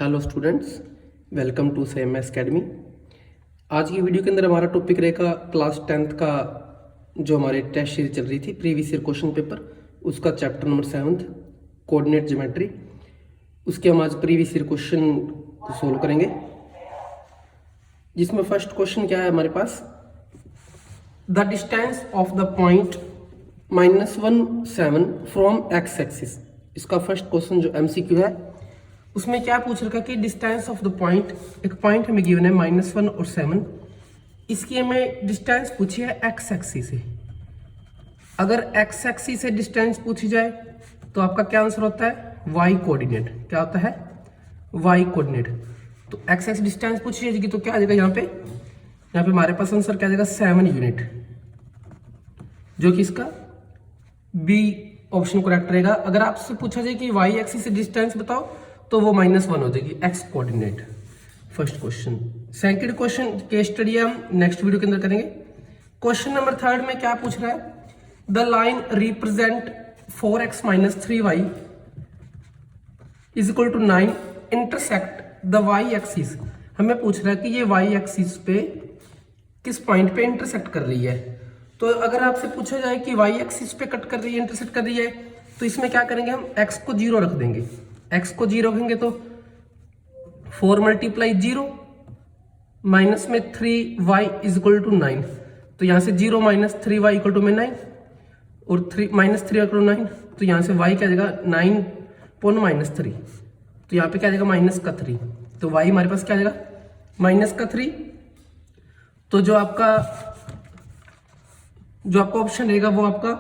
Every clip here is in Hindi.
Hello students, welcome to CMS academy. आज की वीडियो के अंदर हमारा टॉपिक रहेगा क्लास 10th का जो हमारे टेस्ट सीरीज चल रही थी प्रीवियस ईयर क्वेश्चन पेपर, उसका चैप्टर नंबर 7 कोऑर्डिनेट ज्योमेट्री। उसके हम आज प्रीवियस ईयर क्वेश्चन को सोल्व करेंगे, जिसमें फर्स्ट क्वेश्चन क्या है हमारे पास, the distance of the point -1 7 from X axis. इसका फर्स्ट क्वेश्चन जो MCQ है उसमें क्या पूछ रखा कि डिस्टेंस ऑफ द पॉइंट, एक पॉइंट हमें गिवन है -1 और 7, इसकी हमें डिस्टेंस पूछी है एक्स एक्सिस से। अगर एक्स एक्सिस से डिस्टेंस पूछी जाए तो आपका क्या आंसर होता है, वाई कोऑर्डिनेट। क्या होता है, वाई कोऑर्डिनेट। तो एक्स एक्स डिस्टेंस पूछी जाएगी तो क्या आ जाएगा यहाँ पे हमारे पास आंसर क्या आ जाएगा 7 यूनिट, जो कि इसका बी ऑप्शन करेक्ट रहेगा। अगर आपसे पूछा जाए कि वाई एक्सिस से डिस्टेंस बताओ तो वो -1 हो जाएगी, x coordinate. First question. Second question case study हम नेक्स्ट वीडियो के अंदर करेंगे। क्वेश्चन नंबर 3 में क्या पूछ रहा है, the line represent 4x - 3y = 9 intersect the y axis. हमें पूछ रहा है कि ये y एक्सिस पे किस पॉइंट पे इंटरसेक्ट कर रही है। तो अगर आपसे पूछा जाए कि y एक्सिस पे कट कर रही है, इंटरसेक्ट कर रही है, तो इसमें क्या करेंगे, हम x को 0 रख देंगे। x को 0 रखेंगे तो 4 × 0 माइनस में 3y = 9, तो यहाँ से 0 - 3y = 9 और 3 - 9, तो यहाँ से y क्या आ जाएगा 9 -3, तो यहाँ पे क्या आ जाएगा -3, तो y हमारे पास क्या आ जाएगा -3। तो जो आपका ऑप्शन रहेगा वो आपका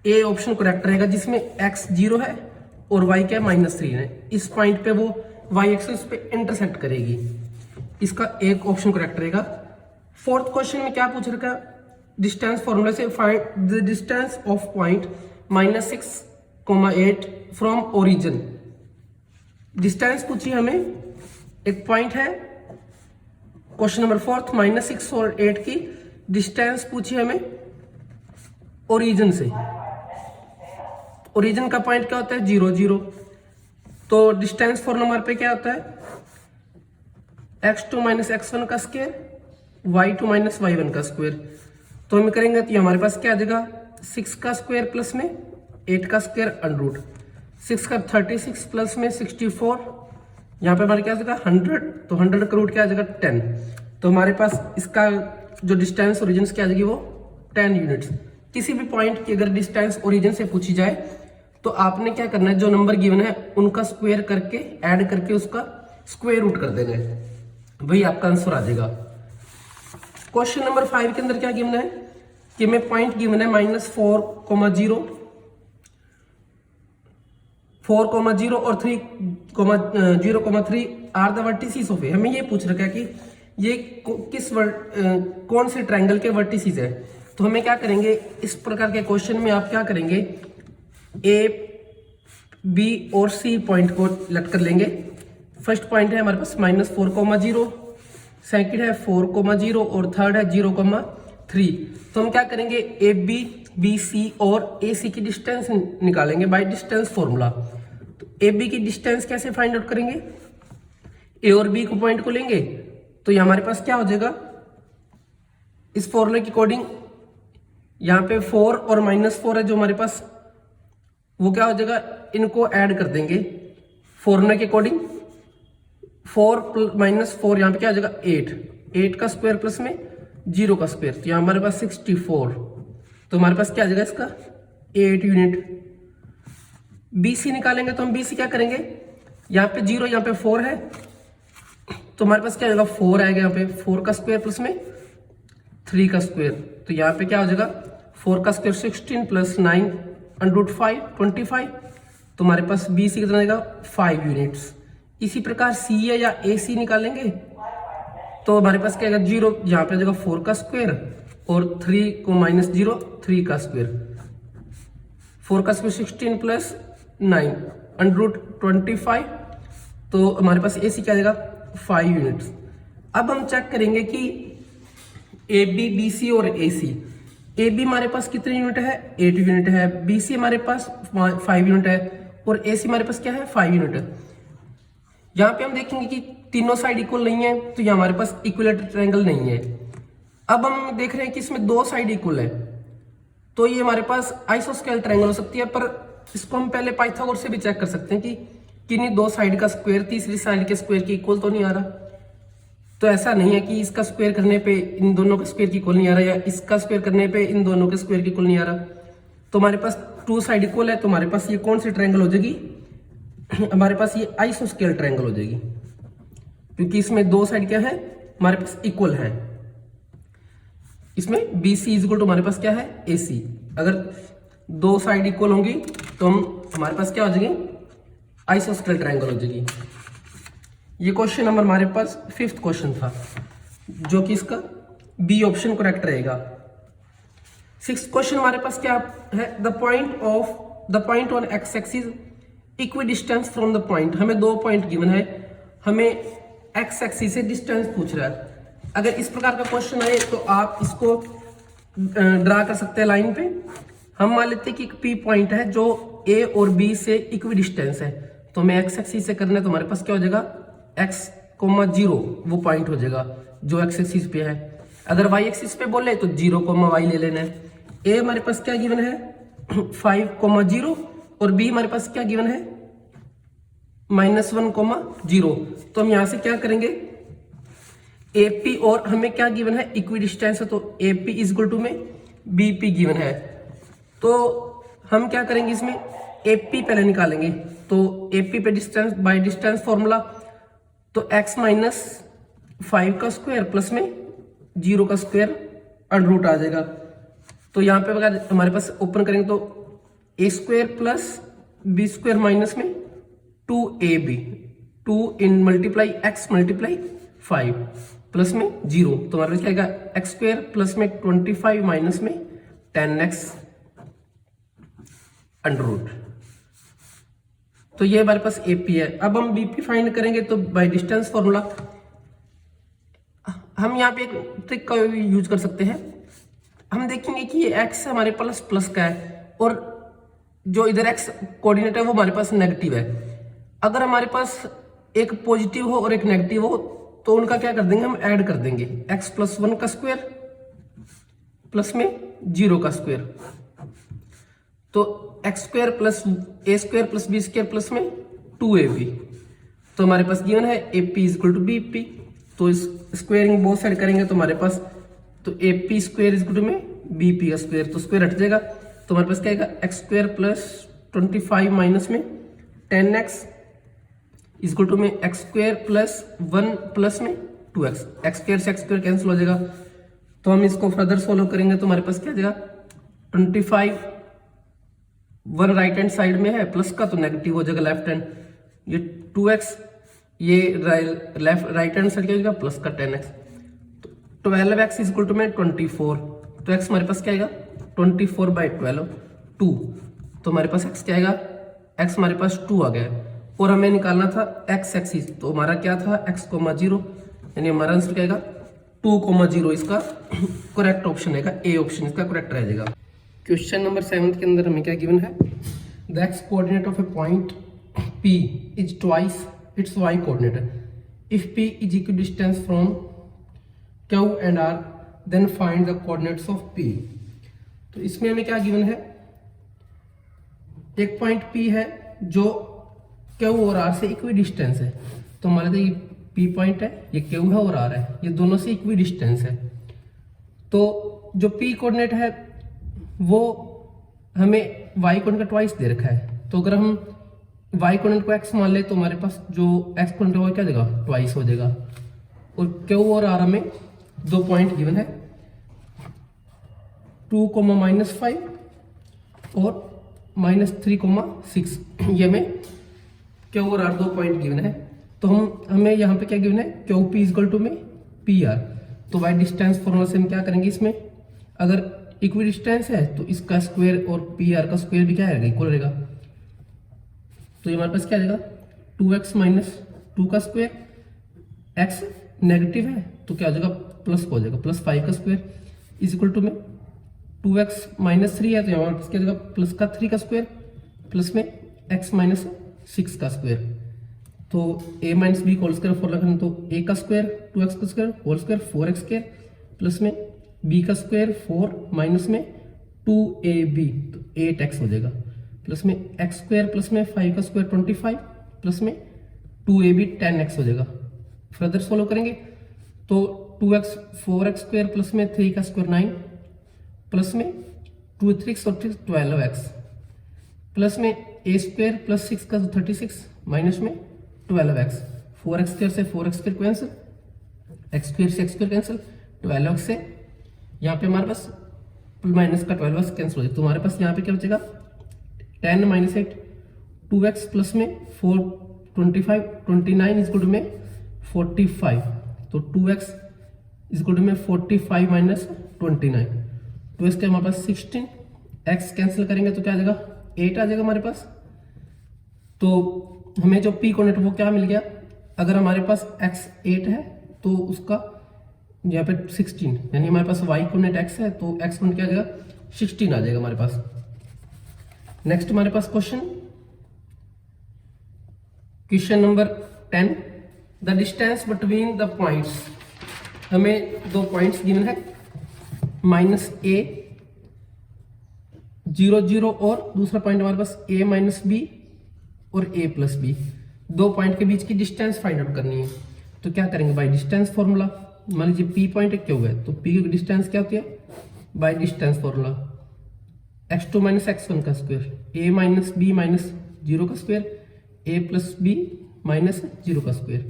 ए ऑप्शन करेक्ट रहेगा, जिसमें x 0 है और y क्या -3 है। इस पॉइंट पे वो y एक्सिस पे इंटरसेक्ट करेगी, इसका एक ऑप्शन करेक्ट रहेगा। फोर्थ क्वेश्चन में क्या पूछ रखा, डिस्टेंस फॉर्मूला से find the distance of point -6, 8 from origin. Distance पूछी हमें, एक पॉइंट है क्वेश्चन नंबर 4 -6 और 8 की डिस्टेंस पूछी हमें ओरिजिन से। ओरिजिन का पॉइंट क्या होता है 0 0, तो डिस्टेंस फॉर नंबर पे क्या होता है x2 - x1 का स्क्वायर, y2 - y1 का स्क्वायर। तो हम करेंगे तो हमारे पास क्या आ जाएगा 6 का स्क्वायर प्लस में 8 का स्क्वायर √ 6 का 36 प्लस में 64, यहाँ पे हमारे क्या आ जाएगा 100, तो 100 का रूट क्या आ जाएगा 10। तो हमारे पास इसका जो डिस्टेंस ओरिजिन क्या आ जाएगी वो 10 यूनिट्स। किसी भी पॉइंट की अगर डिस्टेंस ओरिजिन से पूछी जाए तो आपने क्या करना है, जो नंबर गिवन है उनका स्क्वायर करके ऐड करके उसका स्क्वायर रूट कर देना है, वही आपका आंसर आ जाएगा। क्वेश्चन नंबर 5 के अंदर क्या गिवन है कि मैं पॉइंट गिवन है -4, 0 और 0,3 आर द वर्टिसेस ऑफ ए। हमें ये पूछ रखा है कि ये कौन से ट्रायंगल के वर्टिसेस है। तो हमें क्या करेंगे, इस प्रकार के क्वेश्चन में आप क्या करेंगे, ए, बी और सी पॉइंट को लेट कर लेंगे। फर्स्ट पॉइंट है हमारे पास -4, 0, सेकंड है 4, 0 और थर्ड है 0,3। तो हम क्या करेंगे, ए बी, बी सी और ए सी की डिस्टेंस निकालेंगे बाय डिस्टेंस फॉर्मूला। तो ए बी की डिस्टेंस कैसे फाइंड आउट करेंगे, ए और बी को पॉइंट को लेंगे, तो ये हमारे पास क्या हो जाएगा, इस फॉर्मूले के अकॉर्डिंग यहाँ पे 4 और -4 है जो हमारे पास, वो क्या हो जाएगा, इनको ऐड कर देंगे फॉर्मूले के अकॉर्डिंग। 4 -4 यहाँ पे क्या हो जाएगा 8 का स्क्वायर प्लस में 0 का स्क्वायर, तो यहाँ हमारे पास 64, तो हमारे पास क्या आ जाएगा इसका 8 यूनिट। BC निकालेंगे तो हम BC क्या करेंगे, यहाँ पे 0 यहाँ पे 4 है, तो हमारे पास क्या आ जाएगा 4 आएगा, यहाँ पे 4 का स्क्वायर प्लस में 3 का स्क्वायर, तो यहाँ पे क्या हो जाएगा 4 का स्क्वायर 16 प्लस 9 √5 25, तो हमारे पास BC कितना आएगा 5 यूनिट्स। इसी प्रकार CA या AC निकालेंगे तो हमारे पास क्या आएगा 0, यहाँ पे आ जाएगा 4 का स्क्वायर और 3 को -0 3 का स्क्वायर, 4 का स्क्वायर 16 प्लस 9 √25, तो हमारे पास AC क्या आ जाएगा 5 यूनिट्स। अब हम चेक करेंगे कि AB, BC और AC, AB हमारे पास कितने यूनिट है 8 यूनिट है, BC हमारे पास 5 यूनिट है और AC हमारे पास क्या है 5 यूनिट है। यहाँ पे हम देखेंगे कि तीनों साइड इक्वल नहीं है, तो ये हमारे पास इक्विलेटरल ट्रायंगल नहीं है। अब हम देख रहे हैं कि इसमें दो साइड इक्वल है, तो ये हमारे पास आइसोस्केल ट्रायंगल हो सकती है। पर इसको हम पहले पाइथागोरस से भी चेक कर सकते हैं कि किन्हीं दो साइड का स्क्वायर तीसरी साइड के स्क्वायर के इक्वल तो नहीं आ रहा। तो ऐसा नहीं है कि इसका स्क्वायर करने पे इन दोनों के स्क्वायर की इक्वल नहीं आ रहा, या इसका स्क्वायर करने पे इन दोनों के स्क्वायर की इक्वल नहीं आ रहा। तो हमारे पास टू साइड इक्वल है, तो हमारे पास ये कौन सी ट्रायंगल हो जाएगी? हमारे पास ये आइसोस्केल ट्रायंगल हो जाएगी, क्योंकि इसमें दो साइड क्या है हमारे पास इक्वल है। इसमें BC इक्वल टू हमारे पास क्या है AC। अगर दो साइड इक्वल होंगी तो हमारे पास क्या हो जाएगी? आइसोस्केल ट्रायंगल हो जाएगी। ये क्वेश्चन नंबर हमारे पास 5th क्वेश्चन था, जो कि इसका B ऑप्शन करेक्ट रहेगा। 6th क्वेश्चन हमारे पास क्या है? The point on x axis equi distance from the point. हमें दो पॉइंट गिवन है, हमें एक्स एक्सिस से डिस्टेंस पूछ रहा है। अगर इस प्रकार का क्वेश्चन आए तो आप इसको ड्रा कर सकते हैं लाइन पे। हम मान लेते हैं कि एक P पॉइंट है जो A और B से इक्वी डिस्टेंस है, तो हमें एक्स एक्सिस से करना है, तो हमारे पास क्या हो जाएगा? x, 0 वो पॉइंट हो जाएगा जो एक्स एक्सिस पे है। अगर y एक्सिस पे बोले तो 0, y ले लेना है। A हमारे पास क्या गिवन है? 5, 0 और B हमारे पास क्या गिवन है? -1, 0। तो हम यहां से क्या करेंगे? AP और हमें क्या गिवन है? इक्वी डिस्टेंस है, तो AP इक्वल टू में BP गिवन है। तो हम क्या करेंगे? इसमें AP पहले निकालेंगे, तो AP पे डिस्टेंस बाय डिस्टेंस फॉर्मूला, तो x - 5 का स्क्वायर प्लस में 0 का स्क्वायर अंडर रूट आ जाएगा। तो यहाँ पे अगर हमारे पास ओपन करेंगे तो a square plus b square minus में 2ab, 2 इन मल्टीप्लाई x मल्टीप्लाई 5 प्लस में 0, तो हमारे पास क्या आएगा? x स्क्वायर प्लस में 25 माइनस में 10x अंडर रूट। तो ये हमारे पास AP है। अब हम BP फाइंड करेंगे, तो बाय डिस्टेंस फॉर्मूला हम यहाँ पे एक ट्रिक का यूज कर सकते हैं। हम देखेंगे कि ये x हमारे प्लस प्लस का है, और जो इधर x कोऑर्डिनेट है वो हमारे पास नेगेटिव है। अगर हमारे पास एक पॉजिटिव हो और एक नेगेटिव हो, तो उनका क्या कर देंगे? हम ऐड कर देंगे। x + 1 का स्क्वायर प्लस में 0 का स्क्वायर, तो x square plus a square plus b square plus में 2ab। तो हमारे पास गिवन है AP इक्वल टू BP। तो इस स्क्वायरिंग बोथ साइड करेंगे तो हमारे पास, तो AP स्क्वायर इक्वल टू में BP का स्क्वायर, तो स्क्वायर हट जाएगा, तो हमारे पास क्या आएगा? x स्क्वायर प्लस 25 माइनस में 10x इक्वल टू में x स्क्वायर प्लस 1 प्लस में 2x। x स्क्वायर से x स्क्वायर कैंसिल हो जाएगा, तो हम इसको फर्दर सोल्व करेंगे तो हमारे पास क्या आ जाएगा? 25, 1 राइट हैंड साइड में है प्लस का, तो नेगेटिव हो जाएगा लेफ्ट हैंड। ये 2x, ये लेफ्ट राइट हैंड साइड क्या हो जाएगा? प्लस का 10x। तो 12x इक्वल टू में 24, तो x हमारे पास क्या आएगा? 24/12 2। तो हमारे पास x क्या आएगा? x हमारे पास 2 आ गया, और हमें निकालना था x एक्सिस, तो हमारा क्या था? x, 0, यानी हमारा आंसर क्या आएगा? 2, 0 इसका करेक्ट ऑप्शन रहेगा, A ऑप्शन इसका करेक्ट रह जाएगा। क्वेश्चन नंबर 7 के अंदर हमें क्या गिवन है? The x coordinate of a point P is twice its y coordinate if P is equidistance from Q and R, then find the coordinates of P। तो इसमें हमें क्या गिवन है? एक पॉइंट P है जो Q और R से इक्वी डिस्टेंस है, तो हमारे तो ये P पॉइंट है, ये Q है और R है, ये दोनों से इक्वी डिस्टेंस है। तो जो P कोऑर्डिनेट है वो हमें y कोऑर्डिनेट ट्वाइस दे रखा है, तो अगर हम y कोऑर्डिनेट को x मान ले तो हमारे पास जो x कोऑर्डिनेट है वो क्या देगा? ट्वाइस हो जाएगा। और Q और R हमें दो पॉइंट गिवन है, 2, -5 और -3, 6, ये हमें Q और R दो पॉइंट गिवन है। तो हमें यहाँ पे क्या गिवन है? QP इक्वल टू में PR। तो बाय डिस्टेंस फॉर्मूला से हम क्या करेंगे? इसमें अगर इक्वी डिस्टेंस है तो इसका स्क्वायर और PR का स्क्वायर भी क्या रहेगा? इक्वल रहेगा। तो ये हमारे पास क्या रहेगा? 2x - 2 का स्क्वायर, x नेगेटिव है तो क्या हो जाएगा? प्लस हो जाएगा, +5 का स्क्वायर इज इक्वल टू में 2x - 3 है, तो हमारे पास क्या हो जाएगा? प्लस का 3 का स्क्वायर प्लस में x - 6 का स्क्वायर। तो a minus b whole square formula करें तो a का स्क्वायर 2x का square whole square 4x square plus में b का स्क्वायर 4 माइनस में 2ab तो 8x हो जाएगा प्लस में x स्क्वायर प्लस में 5 का स्क्वायर 25 प्लस में 2ab 10x हो जाएगा। फर्दर सॉल्व करेंगे तो 2x 4x स्क्वायर प्लस में 3 का स्क्वायर 9 प्लस में 2 3 और 12x प्लस में a स्क्वायर प्लस 6 का 36 माइनस में 12x 4x स्क्वायर से 4x square cancel x square से x स्क्वायर कैंसिल 12x से यहाँ पे हमारे पास माइनस का 12x कैंसिल हो जाएगा तो हमारे पास यहाँ पे क्या बचेगा 10 माइनस 8 2x प्लस में 4 25 29 इज गुड में 45 तो 2x इज गुड में 45 माइनस 29 तो इसके हमारे पास 16 x कैंसिल करेंगे तो क्या आ जाएगा 8 आ जाएगा हमारे पास। तो हमें जो p कोऑर्डिनेट वो क्या मिल गया, अगर हमारे पास x 8 है तो उसका यहाँ पे 16 यानी हमारे पास y कोऑर्डिनेट x है तो x कोऑर्डिनेट क्या आ जाएगा 16 आ जाएगा हमारे पास। नेक्स्ट हमारे पास question number 10 the distance between the points. हमें दो पॉइंट्स गिवन है माइनस a 0 0 और दूसरा पॉइंट हमारे पास a माइनस बी और a प्लस बी। दो पॉइंट के बीच की डिस्टेंस फाइंड आउट करनी है तो क्या करेंगे बाय डिस्टेंस फॉर्मूला। मान लीजिए p पॉइंट है क्या हुआ है तो p की डिस्टेंस क्या होती है bye distance formula x2 minus x1 का square a minus b minus 0 का square a plus b minus 0 का स्क्वायर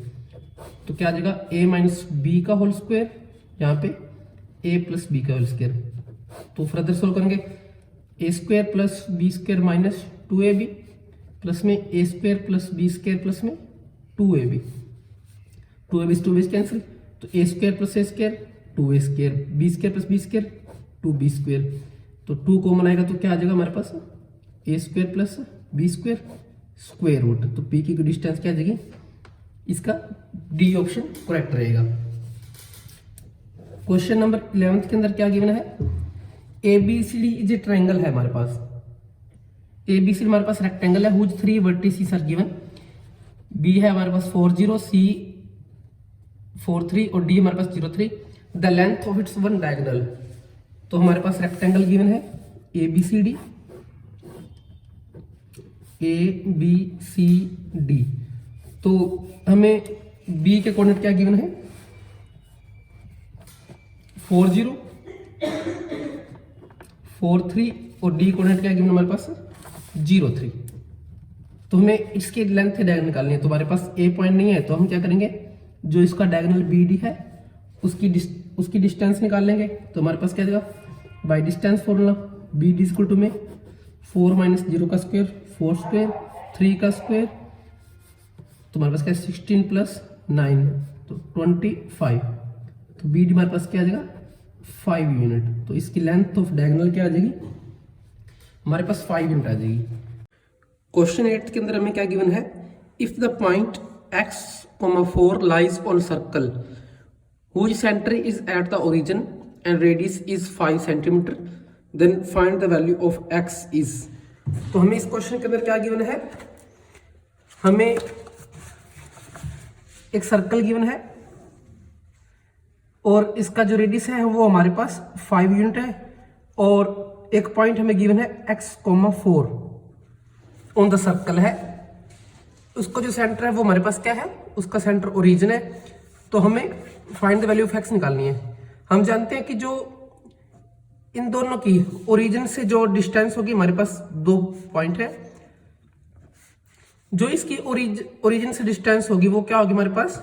तो क्या आ जाएगा a माइनस बी का होल स्क्वायर यहाँ पे a प्लस बी का होल स्क्वायर। तो फर्दर सोल्व करेंगे a square plus b square minus 2ab plus में a square plus b square plus में 2ab 2ab कैंसिल तो a square plus a square 2a square b square plus b square 2b square तो 2 कॉमन आएगा तो क्या आ जाएगा हमारे पास a square plus b square square root. तो p की डिस्टेंस क्या आ जाएगी, इसका डी ऑप्शन करेक्ट रहेगा। क्वेश्चन नंबर 11 के अंदर क्या गिवन है ABCD इज ए ट्रायंगल है हमारे पास। ABCD हमारे पास रेक्टेंगल है whose 3 vertices are given. B है हमारे पास 4 0 C 4 3 और D हमारे पास 0 3 the length of its one diagonal. तो हमारे पास रेक्टेंगल गिवन है ABCD तो हमें B के कोऑर्डिनेट क्या गिवन है 4 0 4 3 और D कोऑर्डिनेट क्या गिवन हमारे पास 0 3। तो हमें इसकी लेंथ डायगोनल निकालनी है तो हमारे पास A पॉइंट नहीं है तो हम क्या करेंगे जो इसका डायगोनल BD है उसकी डिस्टेंस निकाल लेंगे। तो हमारे पास क्या देगा by distance formula BD equal to में 4 माइनस 0 का स्क्वायर 4 स्क्वायर 3 का स्क्वायर तो हमारे पास क्या 16 प्लस 9 तो 25 तो BD हमारे पास क्या आ जाएगा 5 यूनिट। तो इसकी लेंथ ऑफ डायगोनल क्या आ जाएगी हमारे पास 5 यूनिट आ जाएगी। क्वेश्चन 8 के अंदर हमें क्या गिवन है if the point x, 4 lies on circle whose center is at the origin and radius is 5 centimeter then find the value of x is। तो हमें इस क्वेश्चन के अंदर क्या गिवन है, हमें एक सर्कल गिवन है और इसका जो रेडियस है वो हमारे पास 5 यूनिट है और एक पॉइंट हमें गिवन है x, 4 ऑन द सर्कल है। उसका जो सेंटर है वो हमारे पास क्या है उसका सेंटर ओरिजिन है। तो हमें find the value of x निकालनी है। हम जानते हैं कि जो इन दोनों की ओरिजिन से जो डिस्टेंस होगी हमारे पास 2 पॉइंट है, जो इसकी ओरिजिन से डिस्टेंस होगी वो क्या होगी हमारे पास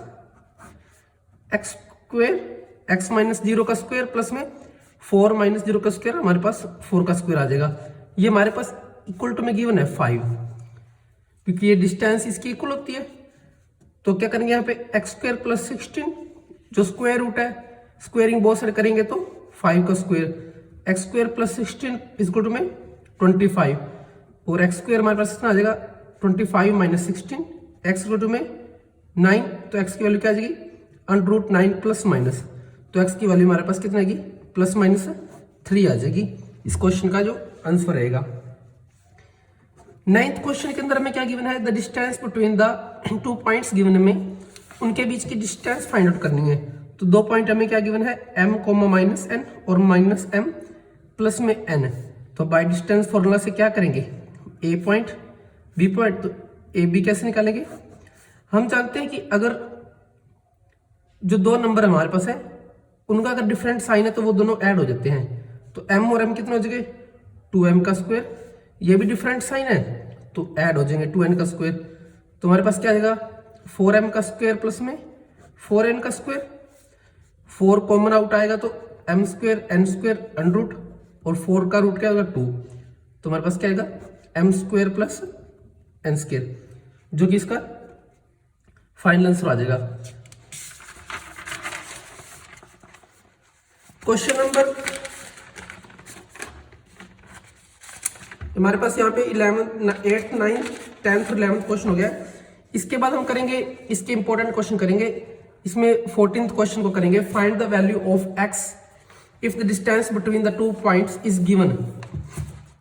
x स्क्वायर x माइनस 0 का स्क्वायर प्लस में 4 माइनस 0 का स्क्वायर हमारे पास 4 का स्क्वायर आ जाएगा। ये हमारे पास इक्वल टू में गिवन है 5 क्योंकि ये डिस्टेंस इसकी इक्वल होती है। तो क्या करेंगे यहाँ पे x स्क्वायर प्लस 16 जो स्क्वायर रूट है स्क्वायरिंग बहुत सारे करेंगे तो 5 का square x square plus 16 equal to में 25 और x स्क्वायर हमारे पास कितना आ जाएगा 25 माइनस 16 x इक्वल टू में 9 तो x की वैल्यू क्या आ जाएगी अंडर रूट 9 प्लस माइनस तो x की वैल्यू हमारे पास कितना आएगी प्लस माइनस 3 आ जाएगी। इस क्वेश्चन का जो आंसर रहेगा। नाइन्थ क्वेश्चन के अंदर हमें क्या गिवन है, the distance between the 2 points given में उनके बीच की डिस्टेंस फाइंड आउट करनी है। तो 2 पॉइंट हमें क्या गिवन है, m माइनस n और माइनस m प्लस में n। तो बाय डिस्टेंस फॉर्मूला से क्या करेंगे, a पॉइंट b पॉइंट, तो ए बी कैसे निकालेंगे, हम जानते हैं कि अगर जो 2 नंबर हमारे पास है उनका अगर डिफरेंट साइन है तो वो दोनों ऐड हो जाते हैं। तो m और m कितना हो जाएंगे, 2m का स्क्वायर, ये भी डिफरेंट साइन है तो ऐड हो जाएंगे 2n का स्क्वायर। तो हमारे पास क्या आएगा, 4m का स्क्वायर प्लस में 4n का स्क्वायर, 4 कॉमन आउट आएगा तो m square n square under root, और 4 का रूट क्या होगा 2, तो हमारे पास क्या आएगा m square plus n square, जो कि इसका फाइनल आंसर आ जाएगा। क्वेश्चन नंबर हमारे पास यहाँ पे 11th 8th 9th 10th और 11th क्वेश्चन हो गया। इसके बाद हम करेंगे इसके इंपॉर्टेंट क्वेश्चन करेंगे, इसमें 14th क्वेश्चन को करेंगे, find the value of x if the distance between the 2 points is given.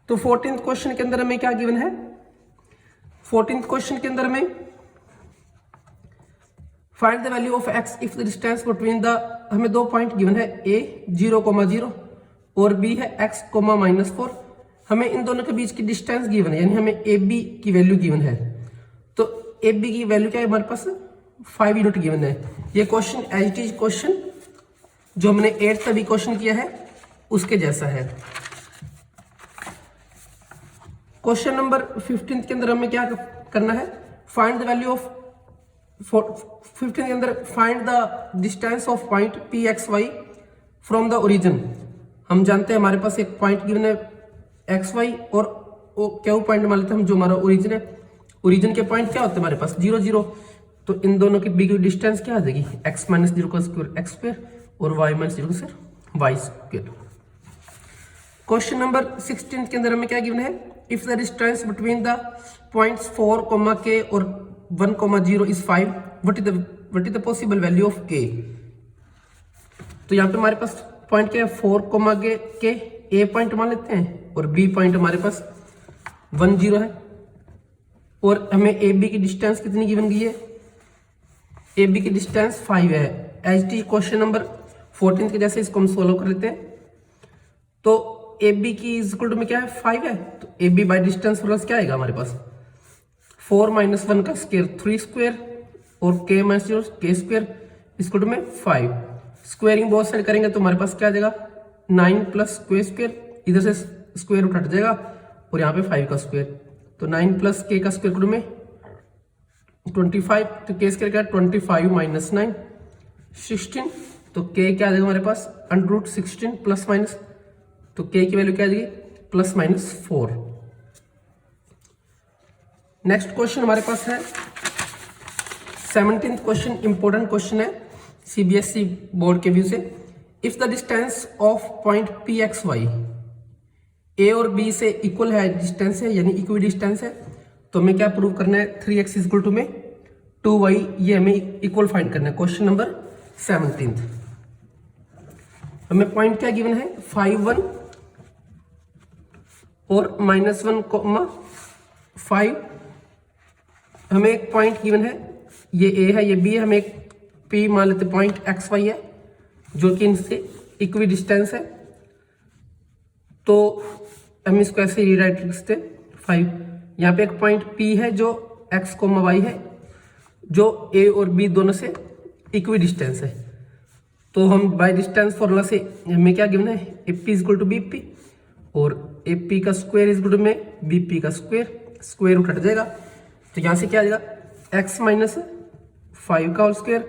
तो 14th क्वेश्चन के अंदर हमें क्या गिवन है, 14th क्वेश्चन के अंदर हमें find the value of x if the distance between the, हमें 2 पॉइंट गिवन है, a 0,0 और b है x, -4। हमें इन दोनों के बीच की डिस्टेंस गिवन है, यानी हमें ए बी की वैल्यू गिवन है। तो ए बी की वैल्यू क्या है हमारे पास, 5 यूनिट गिवन है। ये question as it is question जो हमने 8th अभी क्वेश्चन किया है उसके जैसा है। क्वेश्चन नंबर 15 के अंदर हमें क्या करना है, फाइंड द वैल्यू ऑफ 15 के अंदर find the distance of point P x y from the origin. हम जानते हैं हमारे पास एक पॉइंट गिवन है एक्स वाई, और क्या पॉइंट मान लेते हैं हम, जो हमारा ओरिजिन है, ओरिजिन के पॉइंट क्या होते हैं हमारे पास 0 0, तो इन दोनों के बीच की डिस्टेंस क्या आ जाएगी, x माइनस 0 का स्क्वायर एक्स स्क्वायर और y माइनस 0 का square y square. Question number 16 के अंदर हमें क्या गिवन है, if the distance between the points 4, k और 1,0 is 5, what is the possible value of k। तो यहाँ पे हमारे पास पॉइंट क्या है, 4, k, a पॉइंट मान लेते हैं और b पॉइंट हमारे पास 1 0 है, और हमें ए बी की डिस्टेंस कितनी गिवन गई है, ए बी की डिस्टेंस 5 है। एच टी क्वेश्चन नंबर 14 के जैसे इसको हम सोल्व कर लेते हैं। तो ए बी की इक्वल टू में क्या है 5 है, तो A B by distance plus क्या आएगा हमारे पास 4 - 1 का स्क्वायर 3 स्क्वायर और k - 0 k square equal to में 5। स्क्वायरिंग बहुत सारे करेंगे तो हमारे पास क्या आ जाएगा 9 प्लस k स्क्वायर, इधर से स्क्वायर रूट हट जाएगा और यहाँ पे 5 का स्क्वायर, तो 9 प्लस k का स्क्वायर रूट में 25, तो k स्क्वायर क्या 25 - 9 16, तो k क्या आ जाएगा हमारे पास अंडर रूट 16 प्लस माइनस, तो k की वैल्यू क्या आ जाएगी +-4। नेक्स्ट क्वेश्चन हमारे पास है 17th क्वेश्चन, इंपॉर्टेंट क्वेश्चन है सीबीएसई बोर्ड के व्यू से। If the distance of point P x Y A और बी से इक्वल है, डिस्टेंस है यानी इक्वी डिस्टेंस है, तो हमें क्या प्रूव करना है 3x इक्वल टू में 2y, ये हमें इक्वल फाइंड करना है। क्वेश्चन नंबर 17th हमें पॉइंट क्या गिवन है 5 1 और -1, 5। हमें एक पॉइंट गिवन है, ये a है ये b है, हमें एक p मान लेते पॉइंट एक्स वाई है जो कि इनसे इक्वी डिस्टेंस है, तो हम इसको ऐसे रीराइट कर सकते 5। यहाँ पे एक पॉइंट p है जो x, y है जो a और b दोनों से इक्वी डिस्टेंस है, तो हम बाय डिस्टेंस फॉर्मूला से हमें क्या गिवन है AP इक्वल टू BP और AP का स्क्वायर इक्वल टू में BP का स्क्वायर रूट हट जाएगा, तो यहाँ से क्या आ जाएगा x - 5 का होल स्क्वायर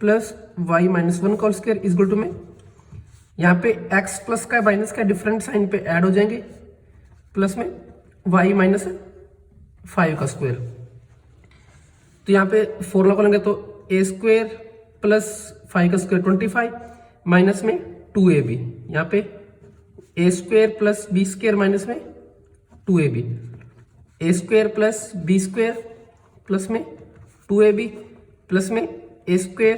प्लस y - 1 का होल स्क्वायर इक्वल टू में, यहाँ पे x प्लस का माइनस का डिफरेंट साइन पे ऐड हो जाएंगे, प्लस में y - 5 का स्क्वायर। तो यहाँ पे फॉर्मूला खोलेंगे तो a स्क्वायर प्लस 5 का स्क्वायर 25 माइनस में 2ab, यहाँ पे a square plus b square minus में 2ab, a square plus b square plus में 2ab प्लस में a स्क्वायर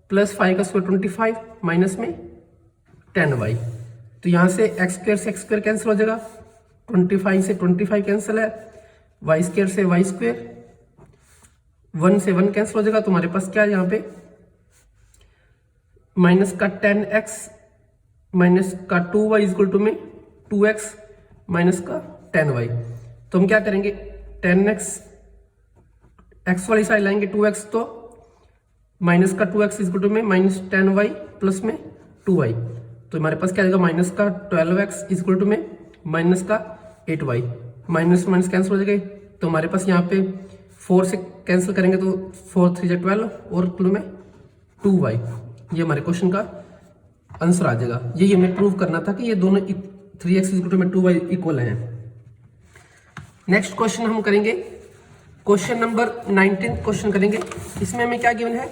प्लस 5 का स्क्वायर 25 माइनस में 10y। तो यहाँ से x स्क्वायर से x स्क्वायर कैंसिल हो जाएगा 25 से 25 कैंसिल है, वाई स्क्वायर से वाई स्क्वायर, 1 से 1 कैंसिल हो जाएगा। तुम्हारे पास क्या है यहाँ पे माइनस का 10x माइनस का 2y इक्वल टू में 2x माइनस का 10y। तो हम क्या करेंगे 10x x वाली साइड लाएंगे 2x, तो माइनस का 2x इक्वल टू में माइनस 10y प्लस में 2y। तो हमारे पास क्या आएगा माइनस का 12x इक्वल टू में माइनस का 8y। माइनस माइनस कैंसिल हो जाएगा, तो हमारे पास यहाँ पे 4 से कैंसिल करेंगे तो 4 3 12 और इक्वल में 2y। ये हमारे क्वेश्चन का आंसर आ जाएगा। ये हमें प्रूव करना था कि ये दोनों 3x इक्वल टू में 2y इक्वल हैं। नेक्स्ट क्वेश्चन हम करेंगे क्वेश्चन नंबर 19 क्वेश्चन करेंगे। इसमें हमें क्या गिवन है,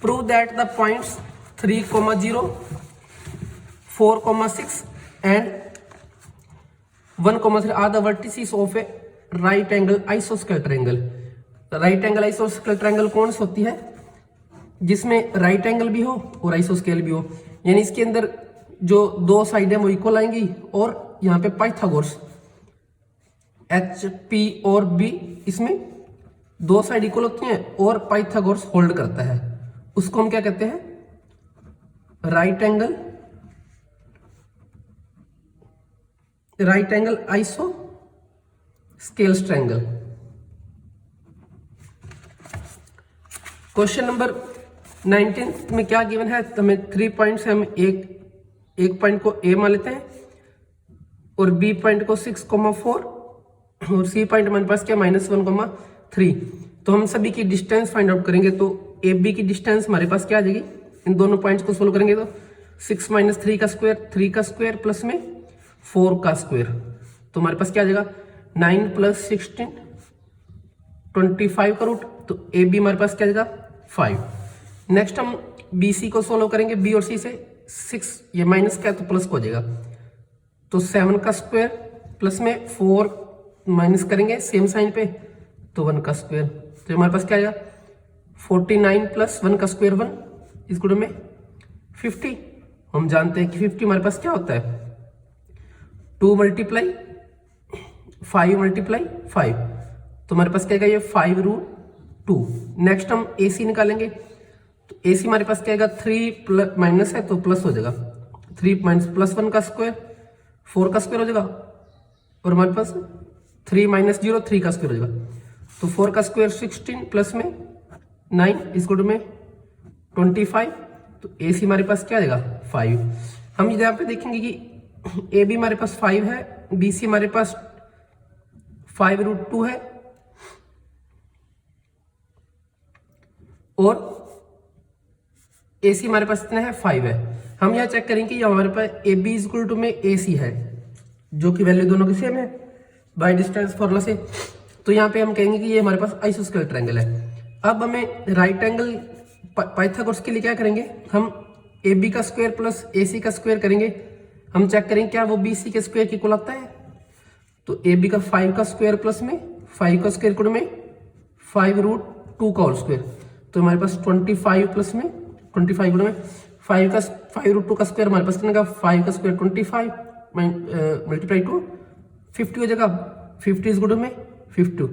prove that the points 3, 0, 4, 6 and 1, 3 are the vertices of A right angle आइसोस्केल triangle. Right angle आइसोस्केल triangle कौन सी होती है, जिसमें राइट एंगल भी हो और आइसोस्केल भी हो, यानी इसके अंदर जो दो साइड है वो इक्वल आएंगी, और यहाँ पे पाइथागोरस एच पी और बी, इसमें दो साइड इक्वल होती हैं और पाइथागोरस होल्ड करता है, उसको हम क्या कहते हैं right angle iso scale triangle. Question number 19 में क्या गिवन है, तो हमें 3 पॉइंट्स है, हम एक पॉइंट को ए मान लेते हैं और बी पॉइंट को 6,4 और सी पॉइंट हमारे पास क्या -1,3। तो हम सभी की डिस्टेंस फाइंड आउट करेंगे, तो ए बी की डिस्टेंस हमारे पास क्या आ जाएगी, इन दोनों पॉइंट्स को सोल्व करेंगे तो 6 - 3 का स्क्वायर, 3 का स्क्वायर प्लस में 4 का स्क्वायर, तो हमारे पास क्या आ जाएगा 9 + 16 25 का रूट, तो ए बी हमारे पास क्या आ जाएगा 5। नेक्स्ट हम बी सी को सोल्व करेंगे, बी और सी से 6 ये माइनस क्या है तो प्लस को हो जाएगा, तो 7 का स्क्वायर प्लस में 4 माइनस करेंगे सेम साइन पे तो 1 का स्क्वायर, तो हमारे पास क्या आएगा 49 + 1 का स्क्वायर 1 इस गुण में 50। हम जानते हैं कि 50 हमारे पास क्या होता है 2 × 5 × 5, तो हमारे पास क्या आएगा ये 5√2। नेक्स्ट हम AC निकालेंगे, तो AC हमारे पास क्या आएगा 3 माइनस है तो प्लस हो जाएगा, 3 - +1 का स्क्वायर 4 का स्क्वायर हो जाएगा, और हमारे पास 3 - 0 3 का स्क्वायर हो जाएगा, तो 4 का स्क्वायर 16 प्लस में 9 इस गुण में 25, तो AC हमारे पास क्या आ जाएगा 5। हम यहाँ पे देखेंगे कि AB हमारे पास 5 है, BC हमारे पास 5√2 है, और AC हमारे पास कितना है 5 है। हम यहाँ चेक करेंगे ये हमारे पास AB इक्वल टू में AC है, जो कि वैल्यू दोनों की सेम है बाय डिस्टेंस फॉर्मूला से, तो यहाँ पे हम कहेंगे कि ये हमारे पास आइसोस्केल ट्रायंगल है। अब हमें राइट एंगल पाइथागोरस के लिए क्या करेंगे, हम AB का स्क्वायर प्लस AC का स्क्वायर करेंगे, हम चेक करेंगे क्या वो BC के स्क्वायर की इक्वल आता है, तो AB का 5 का स्क्वायर प्लस में 5 का स्क्वायर गुण में 5√2 का होल स्क्वायर, तो हमारे पास 25 प्लस में 25 गुण में 5√2 का स्क्वायर हमारे पास कितना का 5 का स्क्वायर 25 मल्टीप्लाई टू 50 हो जाएगा, 50 इस गुण में 50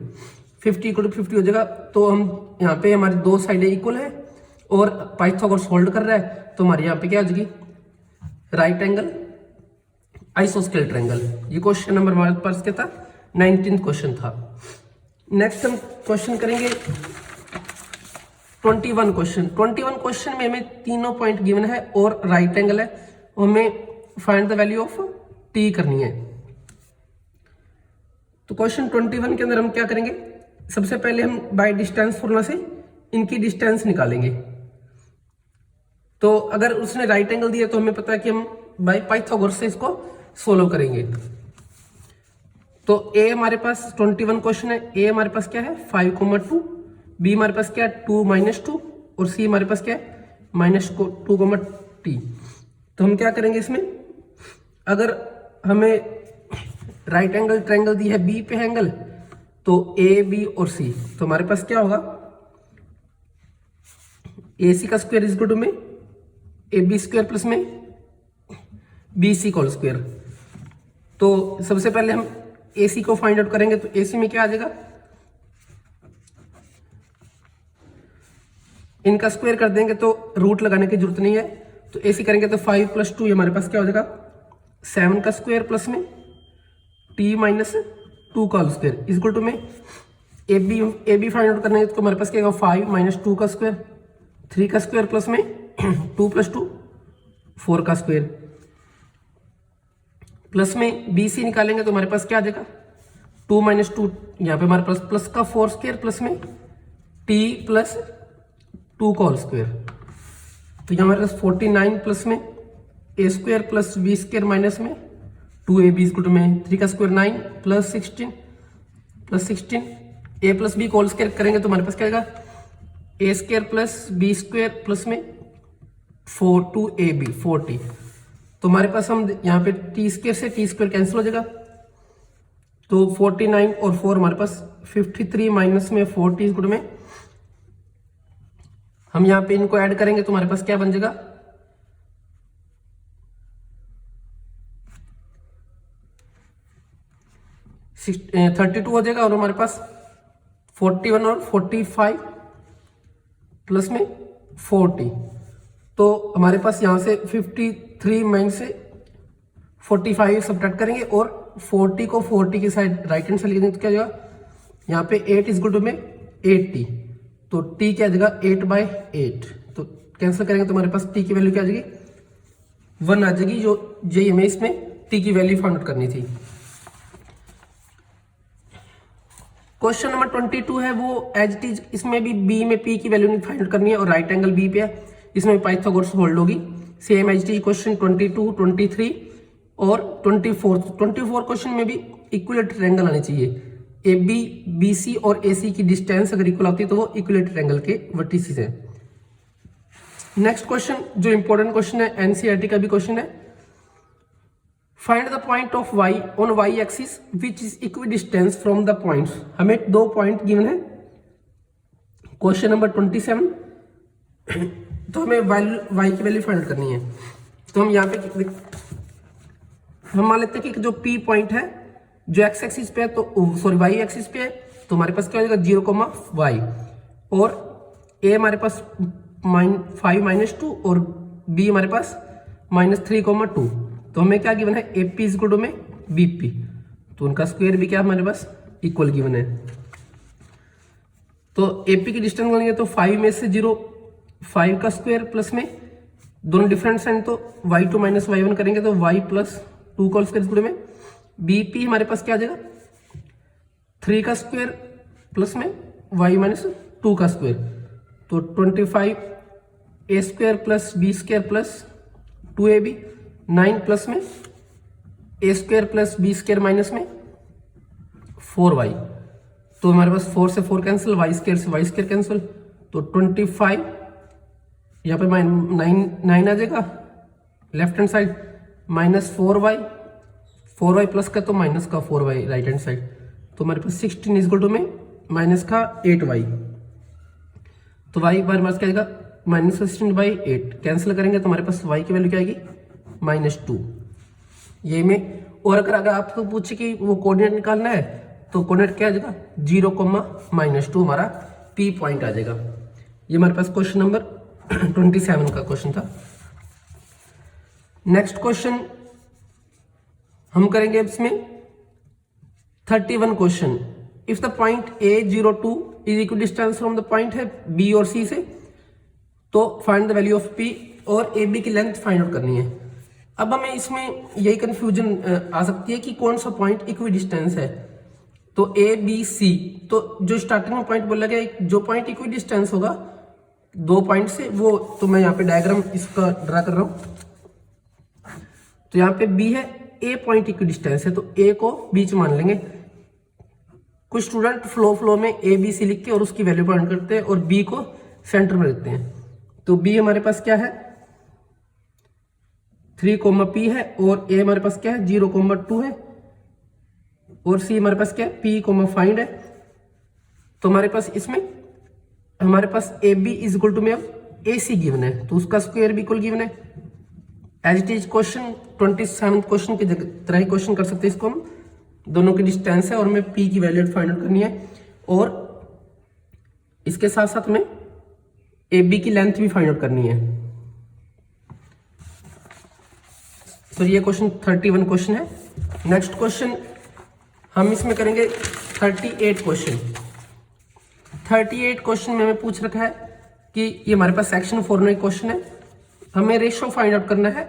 50 हो जाएगा। तो हम यहाँ पे हमारी दो साइडें इक्वल है और पाइथागोरस होल्ड कर रहा है, तो हमारे यहाँ पे क्या आ जाएगी राइट एंगल आइसोस्केल ट्रायंगल। ये क्वेश्चन नंबर हमारे पास क्या था 19th क्वेश्चन था। नेक्स्ट हम क्वेश्चन करेंगे 21 क्वेश्चन में हमें तीनों पॉइंट गिवन है और राइट एंगल है, हमें find the value of t करनी है। तो क्वेश्चन 21 के अंदर हम क्या करेंगे, सबसे पहले हम बाय डिस्टेंस फॉर्मूला से इनकी डिस्टेंस निकालेंगे। तो अगर उसने राइट एंगल दिया तो हमें पता है कि हम बाय पाइथागोरस से इसको सोल्व करेंगे। तो a हमारे पास 21 क्वेश्चन है, a हमारे पास क्या है 5,2, b हमारे पास क्या है 2 - 2 और c हमारे पास क्या है -2,t। तो हम क्या करेंगे इसमें, अगर हमें राइट एंगल ट्रायंगल दी है b पे एंगल, तो a b और c, तो हमारे पास क्या होगा AC का स्क्वायर इज इक्वल टू में AB स्क्वायर प्लस में BC का होल स्क्वायर। तो सबसे पहले हम AC को फाइंड आउट करेंगे। तो AC में क्या आ जाएगा, इनका स्क्वायर कर देंगे तो रूट लगाने की जरूरत नहीं है। तो AC करेंगे तो 5 + 2 हमारे पास क्या हो जाएगा 7 का स्क्वायर प्लस में t - 2 का होल स्क्वायर इक्वल टू में AB फाइंड आउट करने तो हमारे पास क्या होगा 5 - 2 का स्क्वायर 3 का स्क्वायर प्लस में 2 + 2 4 का स्क्वायर प्लस में BC निकालेंगे तो हमारे पास क्या आ जाएगा 2 - 2 यहाँ पे हमारे पास प्लस का 4 स्क्वायर प्लस में t + 2 का होल स्क्वायर। तो यहाँ हमारे पास 49 प्लस में a square plus b square minus में 2ab इक्वल टू में 3 का square 9 plus 16 a plus b को होल स्क्वायर करेंगे तो हमारे पास क्या आएगा a square plus b square plus में 2ab 40। तो हमारे पास हम यहाँ पे t स्क्वायर से t स्क्वायर कैंसिल हो जाएगा। तो 49 और 4 हमारे पास 53 माइनस में 40 इक्वल में हम यहाँ पे इनको ऐड करेंगे तो हमारे पास क्या बन जाएगा 32 हो जाएगा। और हमारे पास 41 और 45 प्लस में 40। तो हमारे पास यहाँ से 53 माइनस से 45 सब्ट्रैक्ट करेंगे और 40 को 40 की साइड राइट हैंड साइड लिख देंगे तो क्या जाएगा यहाँ पे 8 इक्वल टू में 80। तो t क्या आ जाएगा 8/8। तो कैंसिल करेंगे तो हमारे पास t की वैल्यू क्या आ जाएगी 1 आ जाएगी, जो हमें इसमें t की वैल्यू फाइंड आउट करनी थी। क्वेश्चन नंबर 22 है वो एज इट इज, इसमें भी b में p की वैल्यू नहीं फाइंड आउट करनी है और राइट एंगल b पे है, इसमें पाइथागोरस होल्ड होगी। Same as it is question 22, 23 और 24 क्वेश्चन में भी इक्विलेटरल एंगल आने चाहिए। AB, BC और AC की डिस्टेंस अगर इक्वल आती है तो वो इक्विलेटरल एंगल के वर्टिसेस है। नेक्स्ट क्वेश्चन जो इंपॉर्टेंट क्वेश्चन है, NCERT का भी क्वेश्चन है। Find the point of y on y axis which is equidistance from the points. हमें 2 पॉइंट गिवन है क्वेश्चन नंबर 27। तो हमें y की वैल्यू फाइंड करनी है। तो हम यहाँ पे हम मान लेते हैं कि जो P पॉइंट है जो x एक्सिस पे है तो सॉरी y एक्सिस पे है, तो हमारे पास क्या हो जाएगा 0,y और a हमारे पास 5 - 2 और b हमारे पास -3,2। तो हमें क्या गिवन है AP इक्वल टू में BP। तो उनका स्क्वायर भी क्या हमारे पास इक्वल गिवन है। तो AP की डिस्टेंस लेंगे तो 5 में से 0 5 का स्क्वायर प्लस में दोनों डिफरेंट साइन तो y2 - y1 करेंगे तो y + 2 का स्क्वायर इक्वल में BP हमारे पास क्या आ जाएगा 3 का स्क्वायर प्लस में y - 2 का स्क्वायर। तो 25 a square plus b square plus 2ab 9 plus में a square plus b square minus में 4y। तो हमारे पास 4 से 4 कैंसिल, y स्क्वायर से y स्क्वायर कैंसिल। तो 25 यहाँ पे 9 आ जाएगा left hand side -4y plus का तो माइनस का 4y राइट हैंड साइड। तो हमारे पास 16 इक्वल टू में माइनस का 8y। तो y हमारे पास क्या आएगा -16/8 कैंसिल करेंगे तो हमारे पास y की वैल्यू क्या आएगी -2। ये में और अगर आपको पूछे कि वो कोऑर्डिनेट निकालना है तो कोऑर्डिनेट क्या आ जाएगा 0,-2 हमारा P पॉइंट आ जाएगा। ये हमारे पास क्वेश्चन नंबर 27 का क्वेश्चन था। नेक्स्ट क्वेश्चन हम करेंगे इसमें 31 question. If the point A02 is equidistance from the point है B और C से, तो find the value of P और AB की लेंथ फाइंड आउट करनी है। अब हमें इसमें यही कंफ्यूजन आ सकती है कि कौन सा पॉइंट इक्विडिस्टेंस है। तो ABC, तो जो स्टार्टिंग में पॉइंट बोला गया जो पॉइंट इक्विडिस्टेंस होगा 2 पॉइंट से, वो तो मैं यहाँ पे डायग्राम इसका ड्रा कर रहा हूं। तो यहाँ पे B है, A पॉइंट इक्विडिस्टेंस है तो A को बीच मान लेंगे। कुछ स्टूडेंट फ्लो में ABC लिख के और उसकी वैल्यू फाइंड करते हैं और B को सेंटर में रखते हैं। तो B हमारे पास क्या है 3,P है और A हमारे पास क्या है 0,2 है और C हमारे पास क्या है P, फाइंड है। तो हमारे पास इसमें हमारे पास AB इज इक्वल टू में अब AC गिवन है तो उसका स्क्वायर भी इक्वल गिवन है। As it is question 27 question की तरह ही क्वेश्चन कर सकते हैं इसको हम। दोनों की डिस्टेंस है और हमें पी की वैल्यू फाइंड आउट करनी है और इसके साथ साथ में ए बी की लेंथ भी फाइंड आउट करनी है। तो ये क्वेश्चन 31 क्वेश्चन है। नेक्स्ट क्वेश्चन हम इसमें करेंगे 38 क्वेश्चन। 38 क्वेश्चन में हमें पूछ रखा है कि ये हमारे पास सेक्शन 4 में क्वेश्चन है, हमें रेशियो फाइंड आउट करना है।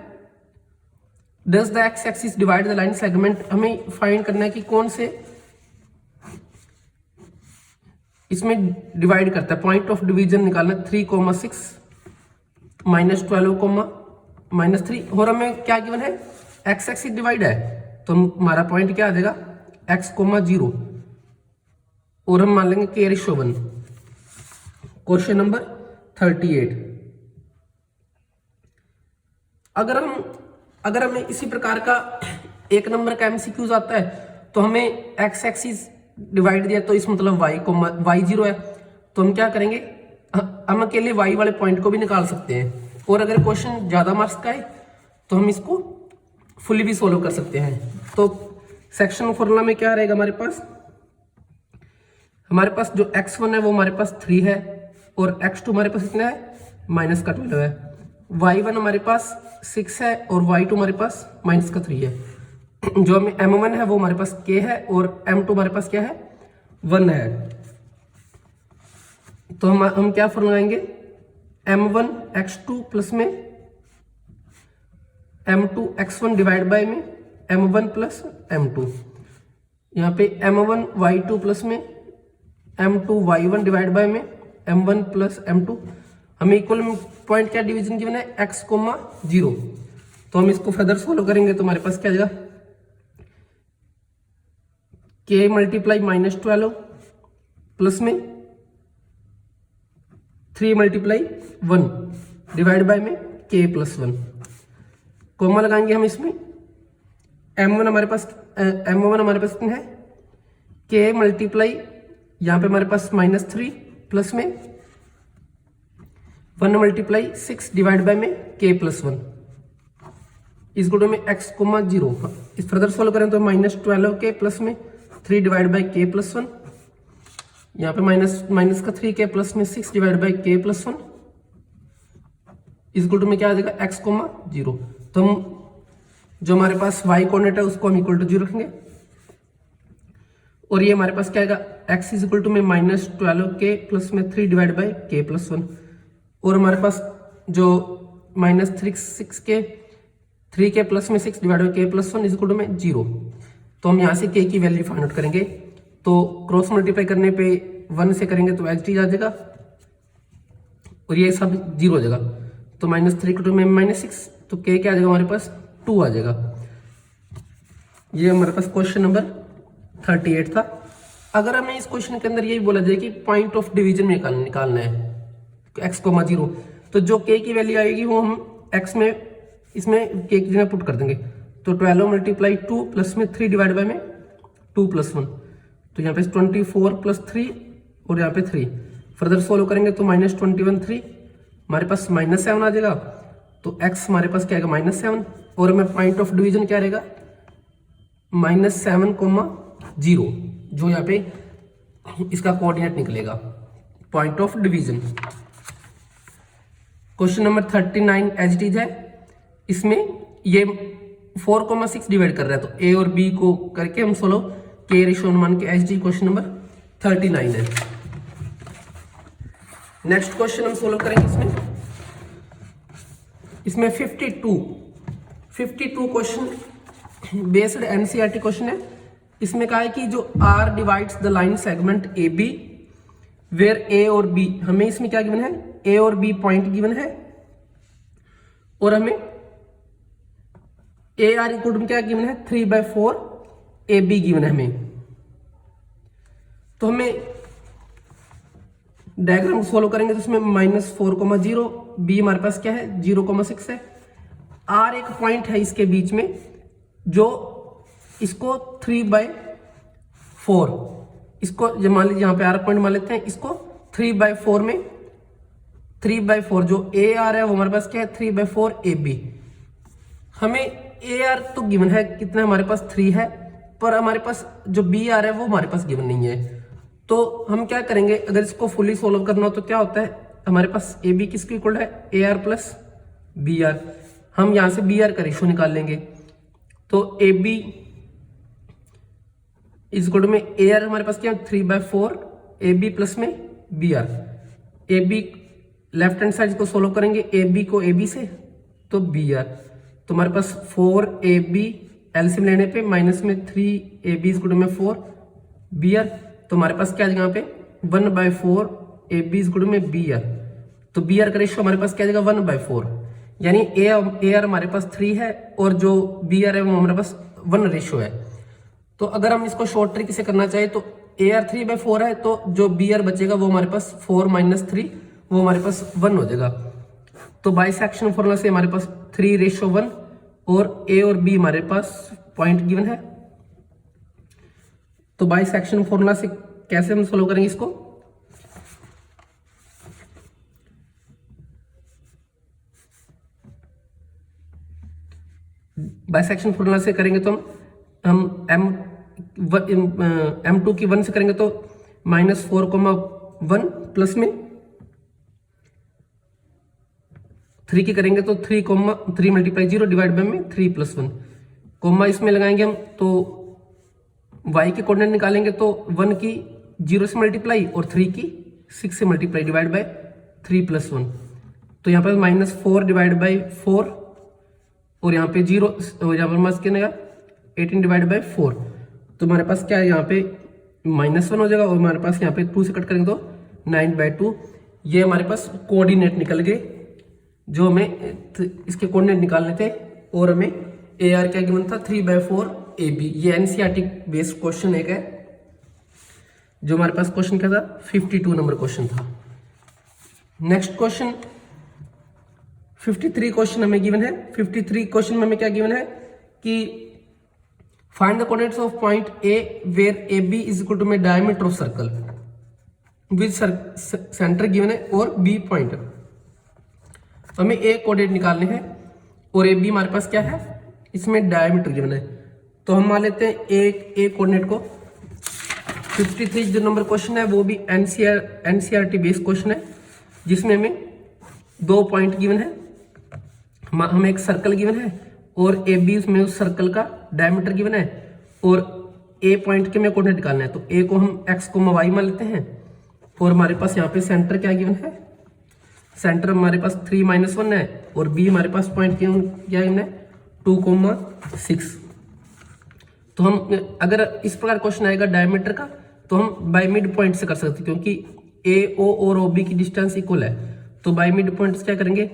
Does the x axis divide the line segment, हमें फाइंड करना है कि कौन से इसमें डिवाइड करता है। पॉइंट ऑफ डिवीजन निकालना 3,6 -12, -3 और हमें क्या गिवन है, एक्स एक्सिस डिवाइड है तो हमारा पॉइंट क्या आ जाएगा x, 0 और हम मान लेंगे k/1। Question number 38। अगर हमें इसी प्रकार का एक नंबर का MCQs आता है तो हमें x एक्सिस डिवाइड दिया तो इस मतलब y 0 है तो हम क्या करेंगे, हम अकेले y वाले पॉइंट को भी निकाल सकते हैं। और अगर क्वेश्चन ज्यादा मार्क्स का है तो हम इसको फुली भी सोल्व कर सकते हैं। तो सेक्शन फॉर्मूला में क्या रहेगा हमारे पास जो x1 है वो हमारे पास 3 है और x2 हमारे पास कितना है -12 है, y1 हमारे पास 6 है और y2 हमारे पास -3 है। जो हमें m1 है वो हमारे पास k है और m2 हमारे पास क्या है 1 है। तो हम क्या फॉर्मूला लगाएंगे, m1 x2 प्लस में m2 x1 डिवाइड बाय में m1 प्लस m2। यहाँ पे m1 y2 प्लस में m2 y1 डिवाइड बाय में m1 प्लस m2। हमें इक्वल पॉइंट क्या डिवीजन गिवन है x, 0। तो हम इसको फर्दर सोल्व करेंगे तो हमारे पास क्या आ जाएगा k मल्टीप्लाई -12 प्लस में 3 मल्टीप्लाई 1 डिवाइड बाय में k + 1। कॉमा लगाएंगे हम इसमें, m1 हमारे पास कितना है k मल्टीप्लाई यहाँ पे हमारे पास -3 प्लस में 1 मल्टीप्लाई 6 डिवाइड बाय में k + 1 इस गुण में x, 0। इस फर्दर सोल्व करें तो -12k प्लस में 3 डिवाइड बाय k + 1, यहाँ पे माइनस का 3k प्लस में 6 डिवाइड बाय k + 1 इस गुण में क्या आ जाएगा x, 0। तो हम जो हमारे पास y कोऑर्डिनेट है उसको हम इक्वल टू 0 रखेंगे और ये हमारे पास क्या आएगा x इक्वल टू में -12k प्लस में 3 डिवाइड बाय k + 1 और हमारे पास जो -3k प्लस में 6 divide by k + 1 equal to में 0। तो हम यहाँ से k की वैल्यू फाइंड आउट करेंगे। तो क्रॉस मल्टीप्लाई करने पे 1 से करेंगे तो एच टी आ जाएगा और ये सब 0 हो जाएगा। तो -3 में -6 तो k क्या आ जाएगा हमारे पास 2 आ जाएगा। ये हमारे पास क्वेश्चन नंबर 38 था। अगर हमें इस क्वेश्चन के अंदर यही बोला जाए कि पॉइंट ऑफ डिवीजन में निकालना है x, 0 तो जो k की वैल्यू आएगी वो हम x में इसमें k की जगह पुट कर देंगे। तो 12 मल्टीप्लाई 2 प्लस में 3 डिवाइड बाय में 2 + 1 तो यहाँ पे 24 + 3 और यहाँ पे 3 फर्दर सोल्व करेंगे तो -21 3 हमारे पास -7 आ जाएगा। तो x हमारे पास क्या आएगा -7 और हमें पॉइंट ऑफ डिवीजन क्या रहेगा -7, 0 जो यहाँ पे इसका कोऑर्डिनेट निकलेगा point of division. Question number 39 as it is है। इसमें ये 4,6 डिवाइड कर रहा है तो a और b को करके हम सोल्व k रेशियो मान के एच डी। क्वेश्चन नंबर 39 है। नेक्स्ट क्वेश्चन हम सोल्व करेंगे इसमें 52 क्वेश्चन बेस्ड एनसीईआरटी क्वेश्चन है। इसमें कहा है कि जो R divides the line segment AB where A और B, हमें इसमें क्या गिवन है A और B पॉइंट गिवन है और हमें AR इक्वल टू क्या गिवन है 3/4 AB गिवन है हमें। तो हमें डायग्राम सोल्व करेंगे तो इसमें -4,0 B हमारे पास क्या है 0,6 है। R एक पॉइंट है इसके बीच में जो इसको 3/4 इसको मान लीजिए यहाँ पे R पॉइंट मान लेते हैं इसको 3/4 में 3/4 जो AR है वो हमारे पास क्या है 3/4 AB हमें ए आर तो गिवन है, कितना हमारे पास 3 है, पर हमारे पास जो बी आर है वो हमारे पास गिवन नहीं है। तो हम क्या करेंगे, अगर इसको फुली सोल्व करना हो तो क्या होता है, हमारे पास ए बी किसके इक्वल है, A R plus B R. हम यहां से बी आर का रेशो निकाल लेंगे। तो ए बी इज इक्वल में ए आर हमारे पास क्या है 3/4 ए बी प्लस में B R. A B left hand side को सोल्व करेंगे, ए बी को ए बी से तो बी आर। तो हमारे पास 4 ए बी एलसीएम लेने पे माइनस में 3 ए बी इज में 4 बी आर। तो हमारे पास क्या आ जाएगा यहाँ पे 1/4 ए बी इज में बी आर। तो बी आर का रेशियो हमारे पास क्या आ जाएगा 1/4, यानी ए आर हमारे पास 3 है और जो बी आर है वो हमारे पास 1 रेशियो है। तो अगर हम इसको शॉर्ट ट्रिक से करना चाहे तो ए आर 3/4 है, तो जो बी आर बचेगा वो हमारे पास 4 - 3 वो हमारे पास 1 हो जाएगा। तो बाई सेक्शन फॉर्मूला से हमारे पास 3:1 और ए और बी हमारे पास पॉइंट गिवन है। तो बाई सेक्शन फॉर्मूला से कैसे हम सोल्व करेंगे इसको, बाई सेक्शन फॉर्मूला से करेंगे तो हम m2 की 1 से करेंगे तो -4,1 प्लस में 3 की करेंगे तो 3 × 0 डिवाइड बाय में 3 + 1 कोमा इसमें लगाएंगे हम तो y के कोऑर्डिनेट निकालेंगे तो 1 की 0 से मल्टीप्लाई और 3 की 6 से मल्टीप्लाई डिवाइड बाय 3 + 1। तो यहाँ पर -4 डिवाइड बाय 4 और यहाँ पे 0 और यहाँ पर मास कितना 18 डिवाइड बाय 4। तो हमारे पास क्या है यहाँ पे -1 हो जाएगा और हमारे पास यहाँ पे 2 से कट करेंगे तो 9/2। ये हमारे पास कोऑर्डिनेट निकल गए जो हमें इसके कोऑर्डिनेट निकालने थे। और हमें ए आर क्या गिवन था 3/4 ए बी। ये एनसीईआरटी बेस्ड क्वेश्चन एक है जो हमारे पास क्वेश्चन क्या था 52 नंबर क्वेश्चन था। नेक्स्ट क्वेश्चन 53 क्वेश्चन हमें गिवन है। 53 क्वेश्चन में हमें क्या गिवन है कि find the coordinates of point A where A B is equal to में diameter of circle with centre given है और बी पॉइंट। हमें ए कोऑर्डिनेट निकालने हैं और ए बी हमारे पास क्या है, इसमें डायमीटर गिवन है। तो हम मान लेते हैं ए कोऑर्डिनेट को। 53 जो नंबर क्वेश्चन है वो भी एनसीईआरटी बेस्ड क्वेश्चन है जिसमें हमें 2 पॉइंट गिवन है, हमें एक सर्कल गिवन है और ए बी उसमें उस सर्कल का डायमीटर गिवन है और ए पॉइंट के में कोऑर्डिनेट निकालना है। तो ए को हम x को y मान लेते हैं और हमारे पास यहाँ पे सेंटर क्या गिवन है, सेंटर हमारे पास 3 - 1 है और बी हमारे पास पॉइंट क्या गिवन है 2,6। तो हम अगर इस प्रकार क्वेश्चन आएगा डायमीटर का तो हम बाय मिड पॉइंट से कर सकते हैं क्योंकि ए ओ और ओ बी की डिस्टेंस इक्वल है। तो बाय मिड पॉइंट से क्या करेंगे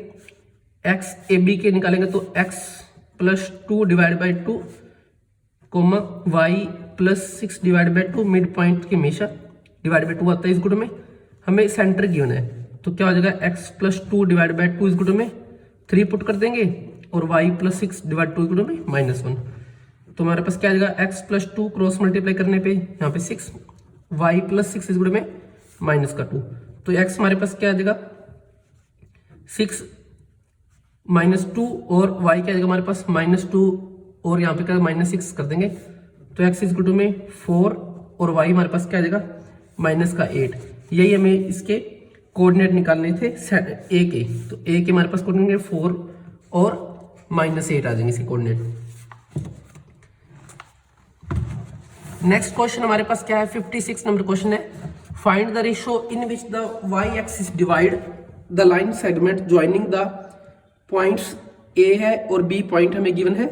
x ए बी के निकालेंगे तो x + 2 divide by 2 y + 6 divide bye 2 mid point के हमेशा डिवाइड बाय 2 आता है इस गुण में। हमें सेंटर गिवन है तो क्या हो जाएगा x + 2 डिवाइड बाय 2 इस गुण में 3 पुट कर देंगे और y + 6 डिवाइड 2 गुण में -1। तो हमारे पास क्या आ जाएगा x + 2 क्रॉस मल्टीप्लाई करने पे यहाँ पे 6 y + 6 इस गुण में -2। तो x हमारे पास क्या आ जाएगा 6 -2 और y क्या आ जाएगा हमारे पास -2 और यहाँ पे क्या -6 कर देंगे तो x इज इक्वल में 4 और y हमारे पास क्या आ जाएगा -8। यही हमें इसके कोऑर्डिनेट निकालने थे a के। तो a के हमारे पास कोऑर्डिनेट 4 और -8 आ जाएंगे इसके कोऑर्डिनेट। नेक्स्ट क्वेश्चन हमारे पास क्या है 56 नंबर क्वेश्चन है। Find the ratio in which the y axis divide the line segment joining the points a है और b पॉइंट हमें गिवन है।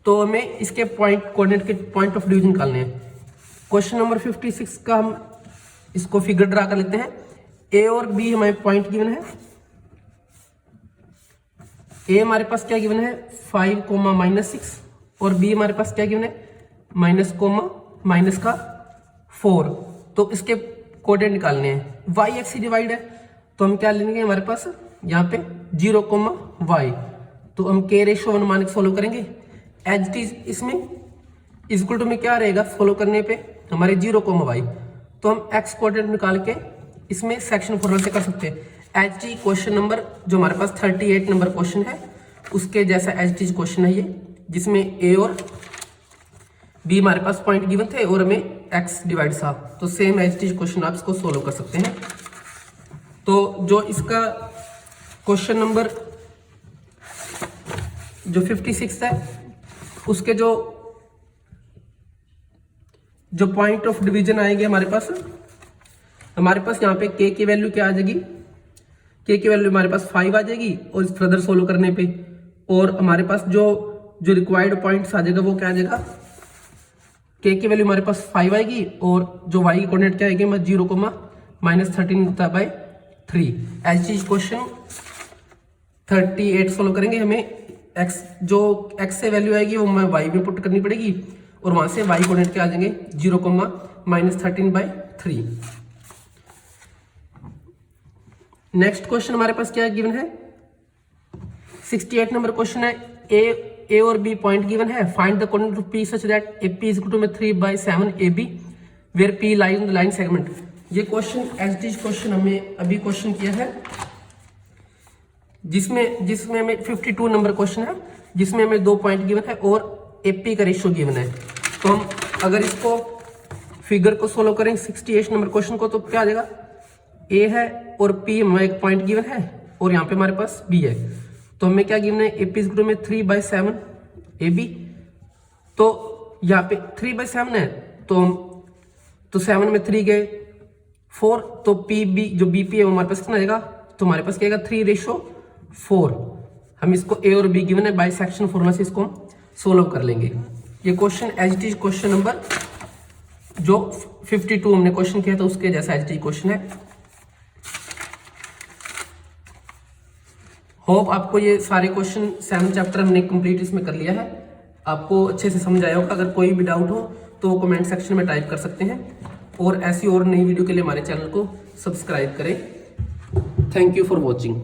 तो हमें इसके पॉइंट कोऑर्डिनेट के पॉइंट ऑफ डिवीजन निकालने हैं। क्वेश्चन नंबर 56 का हम इसको फिगर ड्रा कर लेते हैं। a और b हमें पॉइंट गिवन है। a हमारे पास क्या गिवन है 5, -6 और b हमारे पास क्या गिवन है -4। तो इसके कोऑर्डिनेट निकालने हैं। y एक्सिस डिवाइड है तो हम क्या लेंगे हमारे पास यहाँ पे 0, y। तो हम k/1 मान के फॉलो करेंगे। एज इट इज इसमें इक्वल टू में क्या रहेगा फॉलो करने पे हमारे 0, y। तो हम x कोऑर्डिनेट निकाल के इसमें सेक्शन फॉर्मूला से कर सकते हैं। एज टी क्वेश्चन नंबर जो हमारे पास 38 नंबर क्वेश्चन है उसके जैसा एज इट इज क्वेश्चन है ये, जिसमें ए और बी हमारे पास पॉइंट गिवन थे और हमें एक्स डिवाइड था। तो same as it is question आप इसको सोल्व कर सकते हैं। तो जो इसका क्वेश्चन नंबर जो 56 है, उसके जो पॉइंट ऑफ डिवीजन आएंगे हमारे पास यहाँ पे के की वैल्यू क्या आ जाएगी, के की वैल्यू हमारे पास 5 आ जाएगी और इस फर्दर सोल्व करने पे, और हमारे पास जो रिक्वायर्ड पॉइंट्स आ जाएगा वो क्या आ जाएगा, के की वैल्यू हमारे पास 5 आएगी और जो वाई की कोऑर्डिनेट क्या आएगी, 0,-13/3। एज इज क्वेश्चन 38 सोल्व करेंगे। हमें एक्स से वैल्यू आएगी वो हमें वाई में पुट करनी पड़ेगी और वहां से वाई कोऑर्डिनेट क्या आ जाएंगे, 0,-13/3। नेक्स्ट क्वेश्चन हमारे पास क्या गिवन है, 68 नंबर क्वेश्चन है। ए और बी पॉइंट गिवन है, find the coordinate of P such that A P is equal to 3/7 AB where P lies on the line segment. ये question as it is question हमें अभी क्वेश्चन किया है, जिसमें हमें 52 नंबर क्वेश्चन है, जिसमें हमें 2 पॉइंट गिवन है और एपी का रेशियो गिवन है। तो हम अगर इसको फिगर को सोल्व करें 68 नंबर क्वेश्चन को, तो क्या आ जाएगा, ए है और पी में एक पॉइंट गिवन है और यहाँ पे हमारे पास बी है। तो हमें क्या गिवन है, AP is equal to 3/7 AB। तो यहाँ पे 3/7 है, तो 7 में 3 गए 4, तो पी बी जो बीपी है वो हमारे पास कितना आएगा, तो हमारे पास क्या आएगा 3/4। हम इसको ए और बी गिवन है, बाई सेक्शन फॉर्मूला से इसको हम सोल्व कर लेंगे। ये question as it is question number जो 52 हमने क्वेश्चन किया था उसके जैसा एज इट इज क्वेश्चन है। होप आपको ये सारे क्वेश्चन 7 चैप्टर हमने कंप्लीट इसमें कर लिया है, आपको अच्छे से समझ आया होगा। अगर कोई भी डाउट हो तो कमेंट सेक्शन में टाइप कर सकते हैं, और ऐसी और नई वीडियो के लिए हमारे चैनल को सब्सक्राइब करें। Thank you for watching.